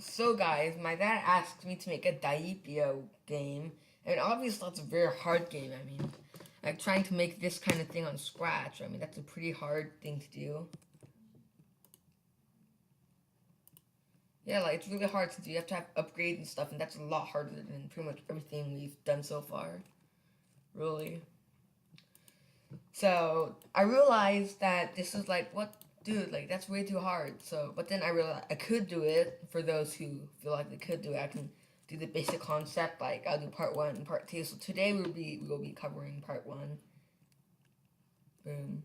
So guys, my dad asked me to make a Daipio game, and obviously that's a very hard game. I mean, like trying to make this kind of thing on scratch. I mean, that's a pretty hard thing to do. Yeah, like it's really hard to do. You have to have upgrades and stuff, and that's a lot harder than pretty much everything we've done so far. Really. So I realized that this is like, what, dude? Like that's way too hard. So, but then I realized I could do it. For those who feel like they could do it, I can do the basic concept. Like I'll do part one and part two. So today we'll be covering part one. Boom.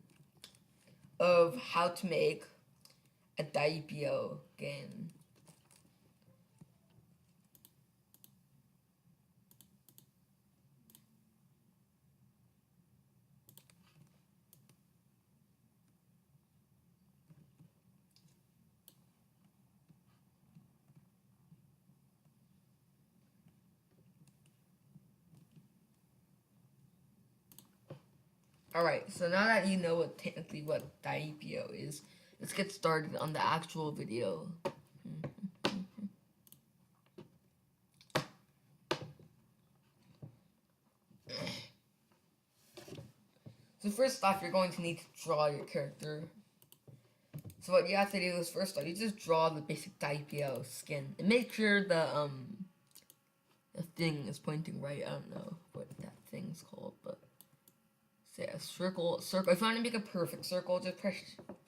Of how to make a Daipio game. Alright, so now that you know what technically what Daipio is, let's get started on the actual video. So first off, you're going to need to draw your character. So what you have to do is first off, you just draw the basic Daipio skin and make sure the thing is pointing right. I don't know what that thing's called, but say a circle. If you want to make a perfect circle, just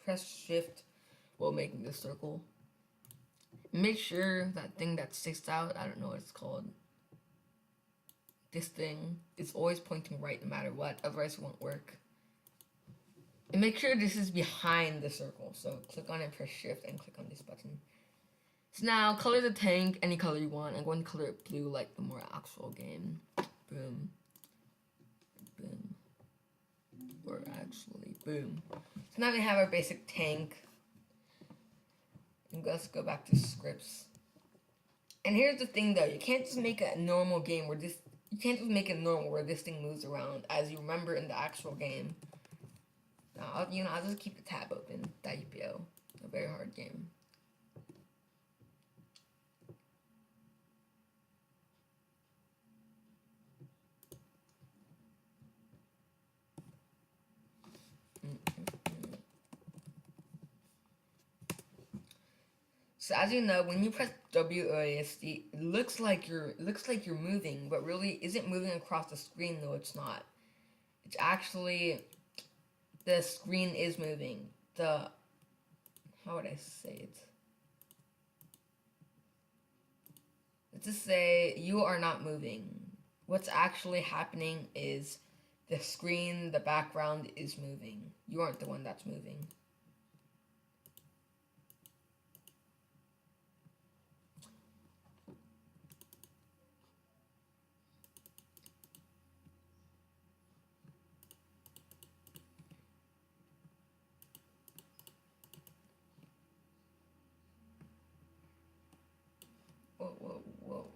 press Shift while making the circle. Make sure that thing that sticks out. I don't know what it's called. This thing is always pointing right no matter what. Otherwise, it won't work. And make sure this is behind the circle. So click on it, press Shift, and click on this button. So now color the tank any color you want. I'm going to color it blue like the more actual game. Boom. Boom. Or actually, boom. So now we have our basic tank. And let's go back to scripts. And here's the thing though, you can't just make a normal game where this you can't just make it normal where this thing moves around as you remember in the actual game. Now, I'll just keep the tab open. Daipio, a very hard game. So as you know, when you press WASD, it looks like you're moving, but really isn't moving across the screen. Though it's not. It's actually the screen is moving. How would I say it? Let's just say you are not moving. What's actually happening is the screen, the background is moving. You aren't the one that's moving. Whoa, whoa, whoa.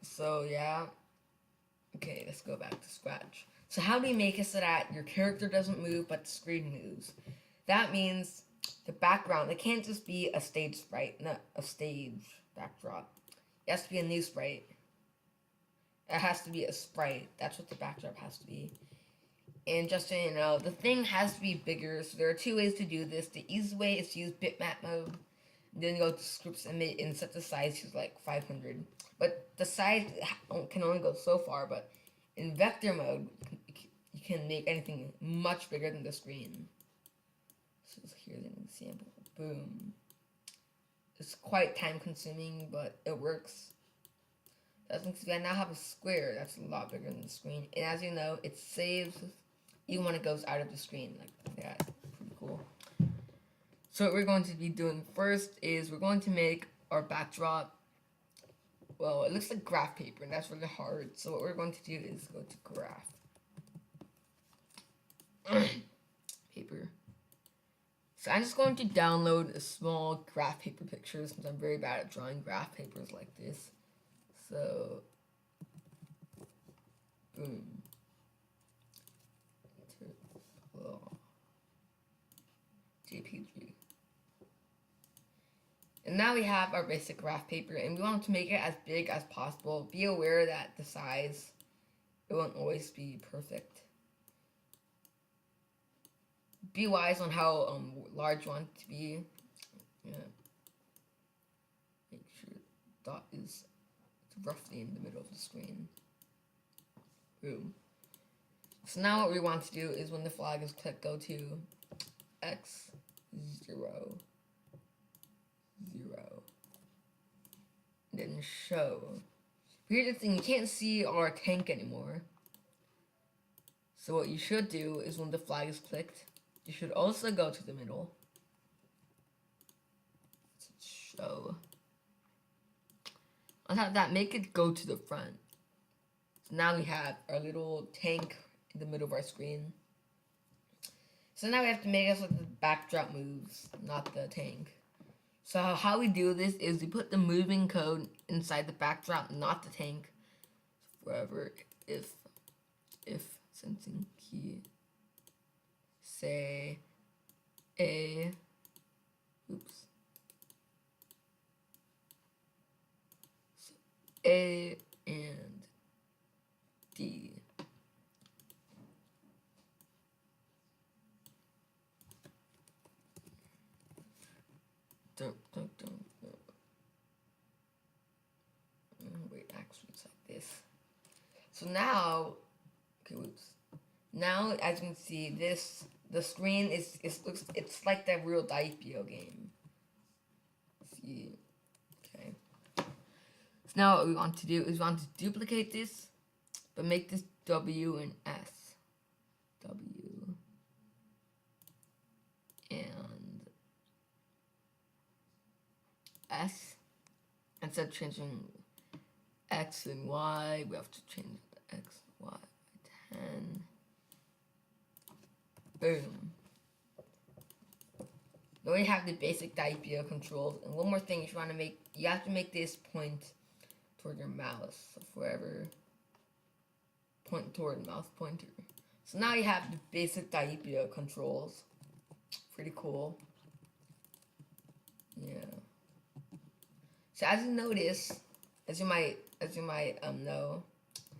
So yeah. Okay, let's go back to scratch. So how do you make it so that your character doesn't move but the screen moves? That means the background, it can't just be a stage sprite, not a stage backdrop. It has to be a new sprite. It has to be a sprite. That's what the backdrop has to be. And just so you know, the thing has to be bigger. So there are two ways to do this. The easy way is to use bitmap mode. Then go to scripts and set the size to like 500. But the size can only go so far. But in vector mode, you can make anything much bigger than the screen. So here's an example. Boom. It's quite time consuming, but it works. That's because I now have a square that's a lot bigger than the screen. And as you know, it saves even when it goes out of the screen. Like that. Pretty cool. So what we're going to be doing first is we're going to make our backdrop. Well, it looks like graph paper, and that's really hard. So what we're going to do is go to graph paper. So I'm just going to download a small graph paper picture since I'm very bad at drawing graph papers like this. So Boom. JPG. And now we have our basic graph paper, and we want to make it as big as possible. Be aware that the size, it won't always be perfect. Be wise on how large you want it to be. Yeah. Make sure the dot is roughly in the middle of the screen. Boom. So now what we want to do is when the flag is clicked, go to X 0 0. Then show. Here's the thing, you can't see our tank anymore. So what you should do is when the flag is clicked, you should also go to the middle. Show. On top of that, make it go to the front. So now we have our little tank in the middle of our screen. So now we have to make it so the backdrop moves, not the tank. So how we do this is we put the moving code inside the backdrop, not the tank. So forever if sensing key say A oops. So A and D. Don't. Wait, actually it's like this. So now, okay, whoops. Now, as you can see, the screen it's like that real Diapio game. See, okay. So now what we want to do is we want to duplicate this, but make this W and S. W and S. Instead of changing X and Y, we have to change the X and Y by 10. Boom. Then we have the basic Diapio controls. And one more thing, if you want to make, you have to make this point toward your mouse. So forever point toward the mouse pointer. So now you have the basic Diapio controls. Pretty cool. Yeah. So as you notice, as you might know,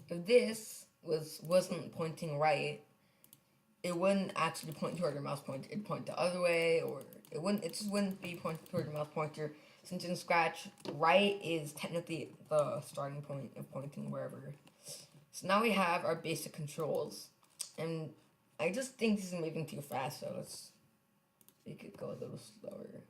if this wasn't pointing right, it wouldn't actually point toward your mouse pointer. It'd point the other way, or it just wouldn't be pointing toward your mouse pointer. Since in Scratch, right is technically the starting point of pointing wherever. So now we have our basic controls, and I just think this is moving too fast, so let's make it go a little slower.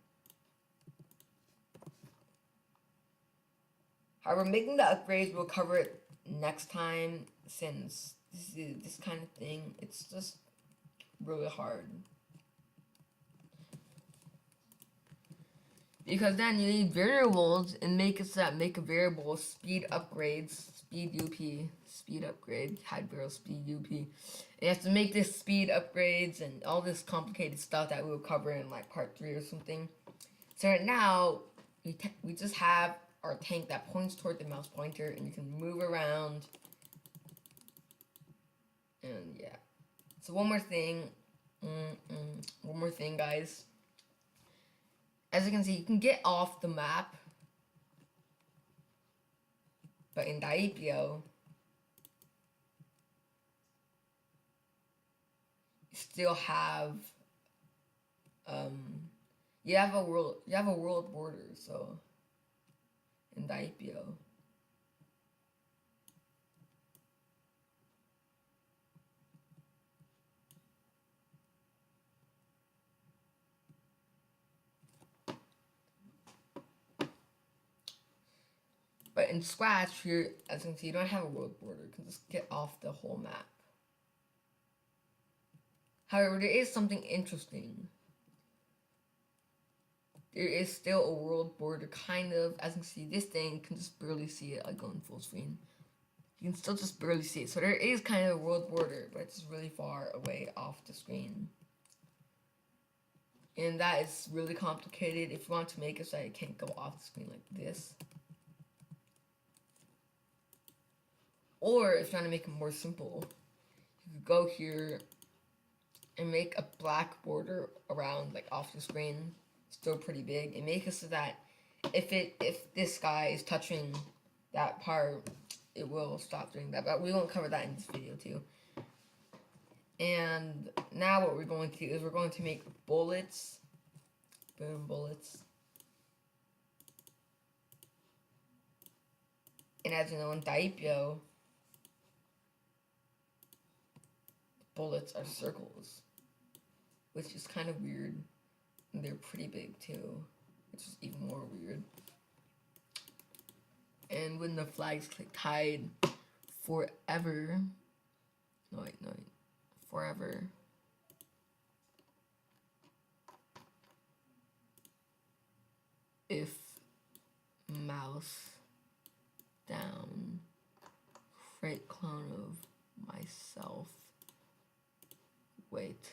However, making the upgrades, we'll cover it next time, since this kind of thing, it's just really hard. Because then you need variables, and make a variable speed upgrades, speed upgrade, hide variable speed UP. And you have to make this speed upgrades and all this complicated stuff that we will cover in like part 3 or something. So right now, we just have our tank that points toward the mouse pointer, and you can move around. And yeah. So one more thing, guys. As you can see, you can get off the map, but in Diapio, you still have you have a world border. So in Diapio, but in Scratch, here, as you can see, you don't have a world border. You can just get off the whole map. However, there is something interesting. There is still a world border, kind of. As you can see, this thing, you can just barely see it, like going full screen. You can still just barely see it. So there is kind of a world border, but it's really far away off the screen. And that is really complicated. If you want to make it so it can't go off the screen like this, Or if you want to make it more simple, you could go here and make a black border around, like, off the screen, still pretty big, and make it so that if this guy is touching that part, it will stop doing that. But we won't cover that in this video too. And now what we're going to do is we're going to make bullets. Boom, bullets. And as you know, in Daipyo, bullets are circles, which is kind of weird. And they're pretty big too, which is even more weird. And when the flags click hide forever, forever, if mouse down, create clone of myself, wait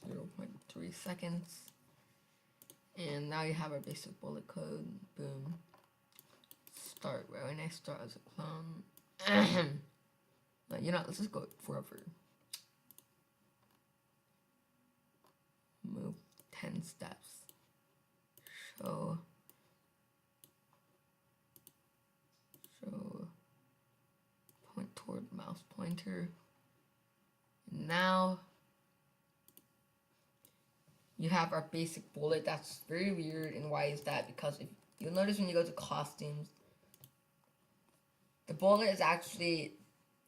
0.3 seconds, and now you have our basic bullet code. Boom. Start right when I start as a clone. No, you know, let's just go forever. Move 10 steps. Show point toward mouse pointer. Now you have our basic bullet. That's very weird. And why is that? Because if you'll notice when you go to costumes, the bullet is actually,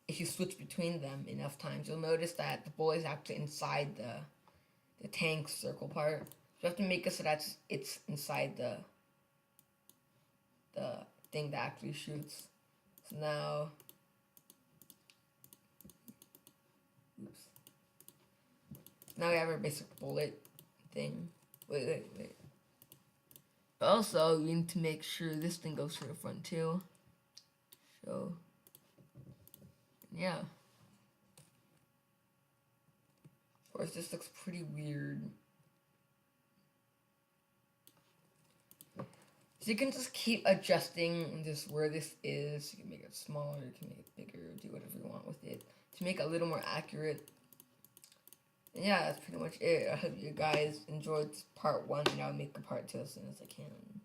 if you switch between them enough times, you'll notice that the bullet is actually inside the tank circle part. So you have to make it so that it's inside the thing that actually shoots. So now, oops. Now we have our basic bullet thing. Wait. Also, we need to make sure this thing goes to the front too. So, yeah. Of course, this looks pretty weird. So you can just keep adjusting just where this is. You can make it smaller, you can make it bigger, do whatever you want with it to make it a little more accurate. And yeah, that's pretty much it. I hope you guys enjoyed part 1, and I'll make a part 2 as soon as I can.